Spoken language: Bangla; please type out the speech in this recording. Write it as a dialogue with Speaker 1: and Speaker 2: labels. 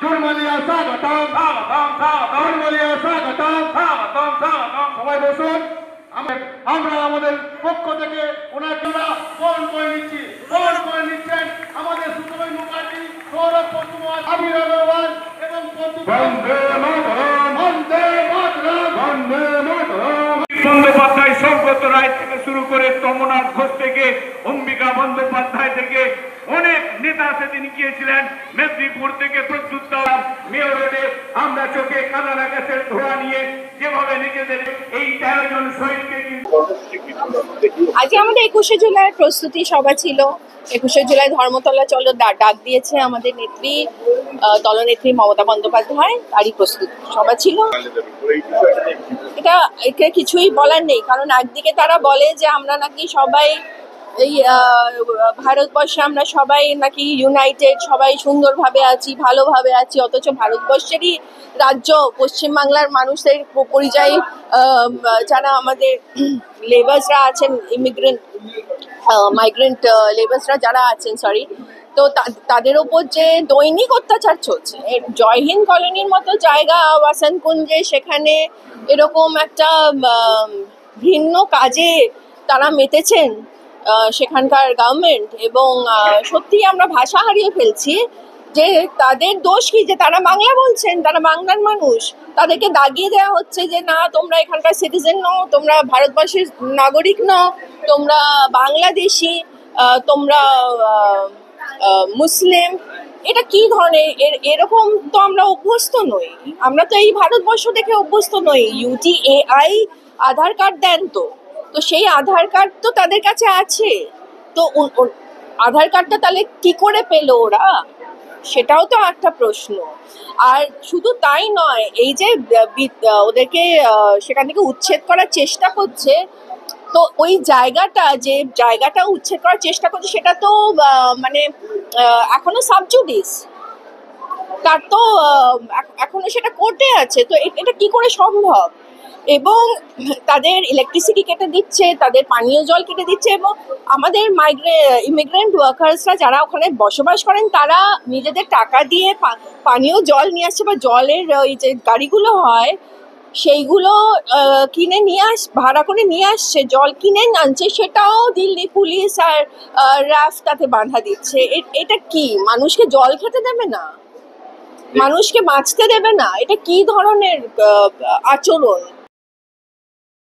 Speaker 1: জুরমালিয়া স্বাগতম স্বাগতম স্বাগতম জুরমালিয়া স্বাগতম স্বাগতম স্বাগতম সবাই বসুন। আমরা আমাদের পক্ষ থেকে ওনাকে বরণ করে নিচ্ছেন আমাদের সুতরাং মুখার্জি, সৌরভ পদ্মমাল, আবির আগরওয়াল এবং বন্দে মাতরম বন্দে মাতরম বন্দে মাতরম। বন্দ্যোপাধ্যায় সৌগত রায় থেকে শুরু করে তমনাথ ঘোষ থেকে অম্বিকা বন্দ্যোপাধ্যায় থেকে অনেক নেতা সেদিন গিয়েছিলেন। মেদিনীপুর থেকে প্রদ্যুৎ দাস, মেয়র রোডে আমরা চোখে কাদারা গ্যাসের ধোঁয়া নিয়ে যেভাবে নিজেদের এই 13 জন শহীদকে
Speaker 2: আজকে আমাদের 21শে জুলাই প্রস্তুতি সভা ছিল। 21শে জুলাই ধর্মতলা চলো ডাক দিয়েছে আমাদের নেত্রী, দলনেত্রী মমতা বন্দ্যোপাধ্যায়, তারই প্রস্তুতি সভা ছিল। এটা কিছুই বলার নেই, কারণ একদিকে তারা বলে যে আমরা নাকি সবাই এই ভারতবর্ষে আমরা সবাই নাকি ইউনাইটেড, সবাই সুন্দরভাবে আছি, ভালোভাবে আছি, অথচ ভারতবর্ষেরই রাজ্য পশ্চিমবাংলার মানুষদের পরিযায়ী যারা আমাদের লেবার্সরা আছেন, মাইগ্রেন্ট লেবার্সরা যারা আছেন, তো তাদের ওপর যে দৈনিক অত্যাচার চলছে। জয়হিন্দ কলোনির মতো জায়গা, ওয়াসন্ত কুঞ্জে, সেখানে এরকম একটা ভিন্ন কাজে তারা মেতেছেন সেখানকার গভর্নমেন্ট, এবং সত্যি আমরা ভাষা হারিয়ে ফেলছি যে তাদের দোষ কি যে তারা বাংলা বলছেন, তারা বাংলার মানুষ। তাদেরকে দাগিয়ে দেওয়া হচ্ছে যে না, তোমরা এখানকার সিটিজেন নও, তোমরা ভারতবর্ষের নাগরিক নও, তোমরা বাংলাদেশি, তোমরা মুসলিম। এটা কি ধরনের? এরকম তো আমরা অভ্যস্ত নই, আমরা তো এই ভারতবর্ষ দেখে অভ্যস্ত নই। UTAI আধার কার্ড দেন তো সেই আধার কার্ড তো তাদের কাছে আছে, তো আধার কার্ডটা তাহলে কি করে পেলো ওরা? সেটাও তো একটা প্রশ্ন। আর শুধু তাই নয়, এই যে ওদেরকে সেখান থেকে উচ্ছেদ করার চেষ্টা করছে, তো ওই জায়গাটা উচ্ছেদ করার চেষ্টা করছে সেটা তো মানে এখনো সাবজুডিস, তার তো এখনো সেটা কোর্টে আছে। তো এটা কি করে সম্ভব? এবং তাদের ইলেকট্রিসিটি কেটে দিচ্ছে, তাদের পানীয় জল কেটে দিচ্ছে, এবং আমাদের ইমিগ্রেন্ট ওয়ার্কার্সরা যারা ওখানে বসবাস করেন তারা নিজেদের টাকা দিয়ে পানীয় জল নিয়ে আসছে, বা জলের ওই যে গাড়িগুলো হয় সেইগুলো কিনে ভাড়া করে নিয়ে আসছে, জল কিনে আনছে, সেটাও দিল্লি পুলিশ আর র্যাফ তাতে বাধা দিচ্ছে। এটা কি? মানুষকে জল খেতে দেবে না, মানুষকে বাঁচতে দেবে না? এটা কি ধরনের আচরণ?